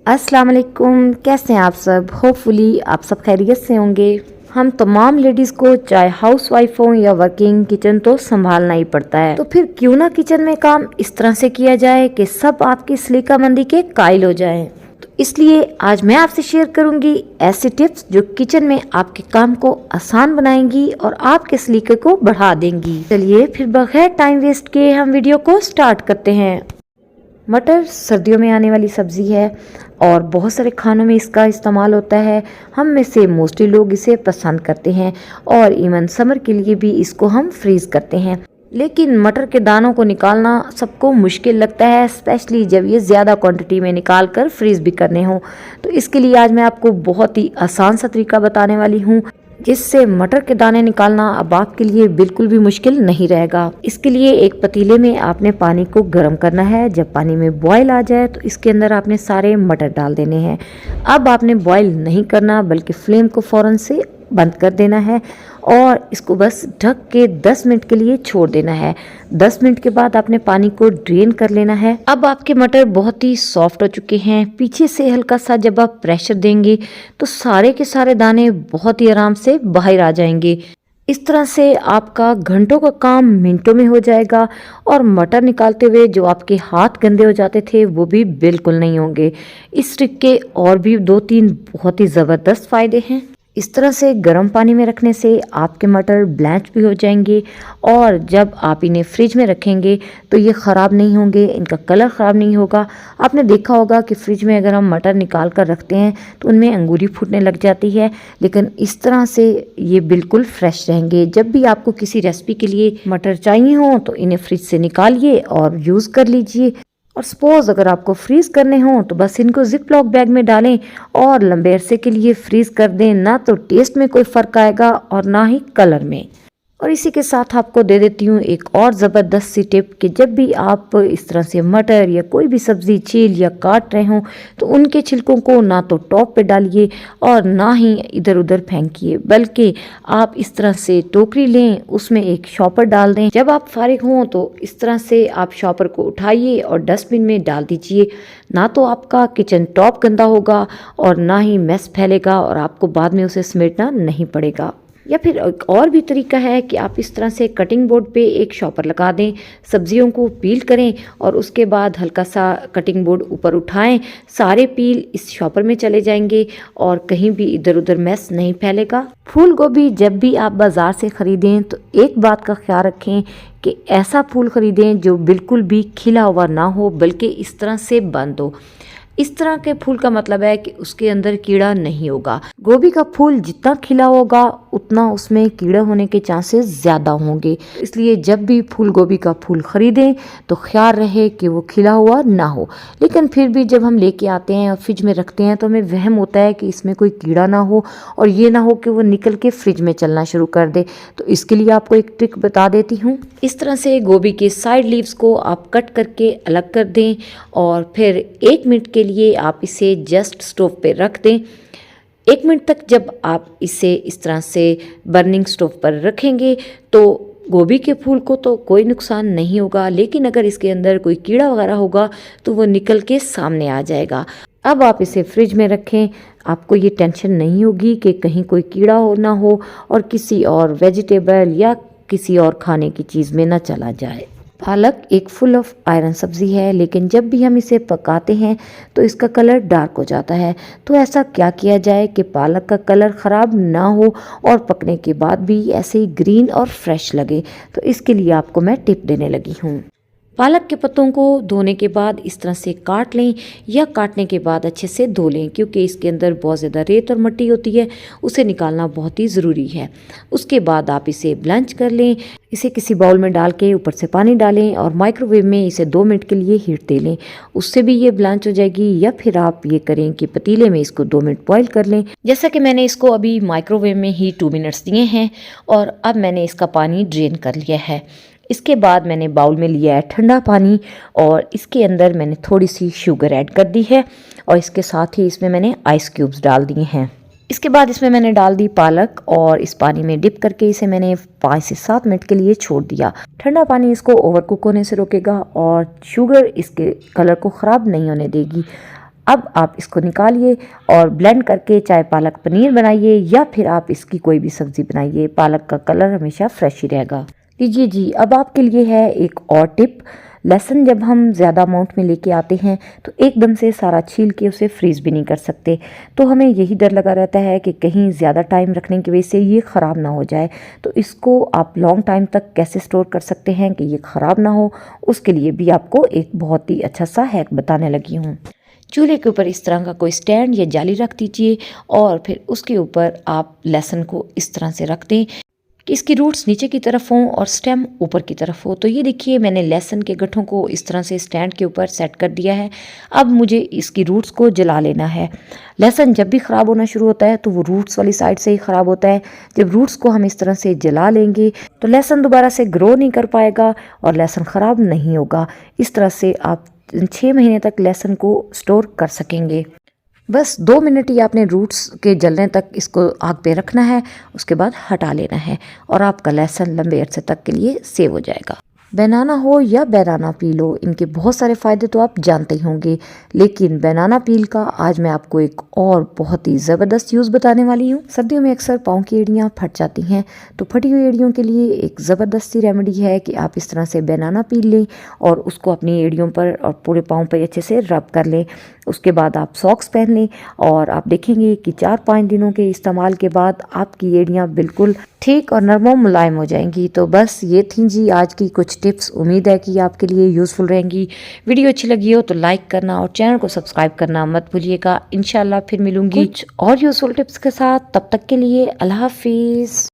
अस्सलाम वालेकुम, कैसे हैं आप सब। होपफुली आप सब खैरियत से होंगे। हम तमाम लेडीज़ को चाहे हाउस वाइफ हो या वर्किंग, किचन तो संभालना ही पड़ता है। तो फिर क्यों ना किचन में काम इस तरह से किया जाए कि सब आपकी सलीकामंदी के कायल हो जाएं। तो इसलिए आज मैं आपसे शेयर करूंगी ऐसे टिप्स जो किचन में आपके काम को आसान बनाएंगी और आपके सलीके को बढ़ा देंगी। चलिए फिर बगैर टाइम वेस्ट किए हम वीडियो को स्टार्ट करते हैं। मटर सर्दियों में आने वाली सब्ज़ी है और बहुत सारे खानों में इसका इस्तेमाल होता है। हम में से मोस्टली लोग इसे पसंद करते हैं और इवन समर के लिए भी इसको हम फ्रीज़ करते हैं। लेकिन मटर के दानों को निकालना सबको मुश्किल लगता है, स्पेशली जब ये ज़्यादा क्वांटिटी में निकाल कर फ्रीज़ भी करने हों। तो इसके लिए आज मैं आपको बहुत ही आसान सा तरीका बताने वाली हूँ जिससे मटर के दाने निकालना अब आपके लिए बिल्कुल भी मुश्किल नहीं रहेगा। इसके लिए एक पतीले में आपने पानी को गर्म करना है। जब पानी में बॉयल आ जाए तो इसके अंदर आपने सारे मटर डाल देने हैं। अब आपने बॉयल नहीं करना बल्कि फ्लेम को फ़ौरन से बंद कर देना है और इसको बस ढक के 10 मिनट के लिए छोड़ देना है। 10 मिनट के बाद आपने पानी को ड्रेन कर लेना है। अब आपके मटर बहुत ही सॉफ्ट हो चुके हैं। पीछे से हल्का सा जब आप प्रेशर देंगे तो सारे के सारे दाने बहुत ही आराम से बाहर आ जाएंगे। इस तरह से आपका घंटों का काम मिनटों में हो जाएगा और मटर निकालते हुए जो आपके हाथ गंदे हो जाते थे वो भी बिल्कुल नहीं होंगे। इस ट्रिक के और भी 2-3 बहुत ही ज़बरदस्त फ़ायदे हैं। इस तरह से गर्म पानी में रखने से आपके मटर ब्लैंच भी हो जाएंगे और जब आप इन्हें फ्रिज में रखेंगे तो ये ख़राब नहीं होंगे, इनका कलर ख़राब नहीं होगा। आपने देखा होगा कि फ्रिज में अगर हम मटर निकाल कर रखते हैं तो उनमें अंगूरी फूटने लग जाती है, लेकिन इस तरह से ये बिल्कुल फ्रेश रहेंगे। जब भी आपको किसी रेसिपी के लिए मटर चाहिए हो तो इन्हें फ्रिज से निकालिए और यूज़ कर लीजिए। और सपोज़ अगर आपको फ्रीज़ करने हो तो बस इनको जिप लॉक बैग में डालें और लंबे अरसे के लिए फ्रीज़ कर दें। ना तो टेस्ट में कोई फ़र्क आएगा और ना ही कलर में। और इसी के साथ आपको दे देती हूँ एक और ज़बरदस्त सी टिप कि जब भी आप इस तरह से मटर या कोई भी सब्ज़ी छील या काट रहे हों तो उनके छिलकों को ना तो टॉप पे डालिए और ना ही इधर उधर फेंकिए, बल्कि आप इस तरह से टोकरी लें, उसमें एक शॉपर डाल दें। जब आप फारिग हों तो इस तरह से आप शॉपर को उठाइए और डस्टबिन में डाल दीजिए। ना तो आपका किचन टॉप गंदा होगा और ना ही मैस फैलेगा और आपको बाद में उसे समेटना नहीं पड़ेगा। या फिर एक और भी तरीका है कि आप इस तरह से कटिंग बोर्ड पे एक शॉपर लगा दें, सब्जियों को पील करें और उसके बाद हल्का सा कटिंग बोर्ड ऊपर उठाएं। सारे पील इस शॉपर में चले जाएंगे और कहीं भी इधर उधर मैस नहीं फैलेगा। फूल गोभी जब भी आप बाज़ार से ख़रीदें तो एक बात का ख्याल रखें कि ऐसा फूल ख़रीदें जो बिल्कुल भी खिला हुआ ना हो बल्कि इस तरह से बंद हो। इस तरह के फूल का मतलब है कि उसके अंदर कीड़ा नहीं होगा। गोभी का फूल जितना खिला होगा उतना उसमें कीड़ा होने के चांसेस ज़्यादा होंगे। इसलिए जब भी फूल गोभी का फूल ख़रीदें तो ख्याल रहे कि वो खिला हुआ ना हो। लेकिन फिर भी जब हम लेके आते हैं और फ्रिज में रखते हैं तो हमें वहम होता है कि इसमें कोई कीड़ा ना हो और ये ना हो कि वो निकल के फ्रिज में चलना शुरू कर दे। तो इसके लिए आपको एक ट्रिक बता देती हूँ। इस तरह से गोभी के साइड लीव्स को आप कट करके अलग कर दें और फिर 1 मिनट के लिए आप इसे जस्ट स्टोव पे रख दें। 1 मिनट तक जब आप इसे इस तरह से बर्निंग स्टोव पर रखेंगे तो गोभी के फूल को तो कोई नुकसान नहीं होगा, लेकिन अगर इसके अंदर कोई कीड़ा वगैरह होगा तो वो निकल के सामने आ जाएगा। अब आप इसे फ्रिज में रखें, आपको ये टेंशन नहीं होगी कि कहीं कोई कीड़ा हो ना हो और किसी और वेजिटेबल या किसी और खाने की चीज़ में ना चला जाए। पालक एक फुल ऑफ आयरन सब्ज़ी है, लेकिन जब भी हम इसे पकाते हैं तो इसका कलर डार्क हो जाता है। तो ऐसा क्या किया जाए कि पालक का कलर ख़राब ना हो और पकने के बाद भी ऐसे ही ग्रीन और फ्रेश लगे। तो इसके लिए आपको मैं टिप देने लगी हूँ। पालक के पत्तों को धोने के बाद इस तरह से काट लें या काटने के बाद अच्छे से धो लें, क्योंकि इसके अंदर बहुत ज़्यादा रेत और मिट्टी होती है, उसे निकालना बहुत ही ज़रूरी है। उसके बाद आप इसे ब्लेंच कर लें। इसे किसी बाउल में डाल के ऊपर से पानी डालें और माइक्रोवेव में इसे 2 मिनट के लिए हीट दे लें, उससे भी ये ब्लेंच हो जाएगी। या फिर आप ये करें कि पतीले में इसको 2 मिनट बॉईल कर लें। जैसा कि मैंने इसको अभी माइक्रोवेव में ही 2 मिनट्स दिए हैं और अब मैंने इसका पानी ड्रेन कर लिया है। इसके बाद मैंने बाउल में लिया है ठंडा पानी और इसके अंदर मैंने थोड़ी सी शुगर ऐड कर दी है और इसके साथ ही इसमें मैंने आइस क्यूब्स डाल दिए हैं। इसके बाद इसमें मैंने डाल दी पालक और इस पानी में डिप करके इसे मैंने 5 से 7 मिनट के लिए छोड़ दिया। ठंडा पानी इसको ओवर कुक होने से रोकेगा और शुगर इसके कलर को ख़राब नहीं होने देगी। अब आप इसको निकालिए और ब्लेंड करके चाहे पालक पनीर बनाइए या फिर आप इसकी कोई भी सब्जी बनाइए, पालक का कलर हमेशा फ्रेश ही रहेगा। लीजिए जी, अब आपके लिए है एक और टिप। लहसुन जब हम ज़्यादा अमाउंट में लेके आते हैं तो एकदम से सारा छील के उसे फ्रीज़ भी नहीं कर सकते, तो हमें यही डर लगा रहता है कि कहीं ज़्यादा टाइम रखने की वजह से ये ख़राब ना हो जाए। तो इसको आप लॉन्ग टाइम तक कैसे स्टोर कर सकते हैं कि ये ख़राब ना हो, उसके लिए भी आपको एक बहुत ही अच्छा सा हैक बताने लगी हूँ। चूल्हे के ऊपर इस तरह का कोई स्टैंड या जाली रख दीजिए और फिर उसके ऊपर आप लहसुन को इस तरह से रख दें कि इसकी रूट्स नीचे की तरफ हों और स्टेम ऊपर की तरफ हो। तो ये देखिए, मैंने लहसुन के गठों को इस तरह से स्टैंड के ऊपर सेट कर दिया है। अब मुझे इसकी रूट्स को जला लेना है। लहसुन जब भी ख़राब होना शुरू होता है तो वो रूट्स वाली साइड से ही ख़राब होता है। जब रूट्स को हम इस तरह से जला लेंगे तो लहसुन दोबारा से ग्रो नहीं कर पाएगा और लहसुन ख़राब नहीं होगा। इस तरह से आप 6 महीने तक लहसुन को स्टोर कर सकेंगे। बस 2 मिनट ही आपने रूट्स के जलने तक इसको आग पे रखना है, उसके बाद हटा लेना है और आपका लहसुन लंबे अरसे तक के लिए सेव हो जाएगा। बनाना हो या बनाना पील हो, इनके बहुत सारे फ़ायदे तो आप जानते ही होंगे, लेकिन बनाना पील का आज मैं आपको एक और बहुत ही ज़बरदस्त यूज़ बताने वाली हूँ। सर्दियों में अक्सर पाँव की एड़ियाँ फट जाती हैं, तो फटी हुई एड़ियों के लिए एक ज़बरदस्त सी रेमेडी है कि आप इस तरह से बनाना पील लें और उसको अपनी एड़ियों पर और पूरे पाँव पर अच्छे से रब कर लें। उसके बाद आप सॉक्स पहन लें और आप देखेंगे कि 4-5 दिनों के इस्तेमाल के बाद आपकी एड़ियाँ बिल्कुल ठीक और नरम मुलायम हो जाएंगी। तो बस ये थी जी आज की कुछ टिप्स। उम्मीद है कि आपके लिए यूज़फुल रहेंगी। वीडियो अच्छी लगी हो तो लाइक करना और चैनल को सब्सक्राइब करना मत भूलिएगा। इंशाल्लाह फिर मिलूंगी कुछ और यूज़फुल टिप्स के साथ। तब तक के लिए अल्लाह हाफिज़।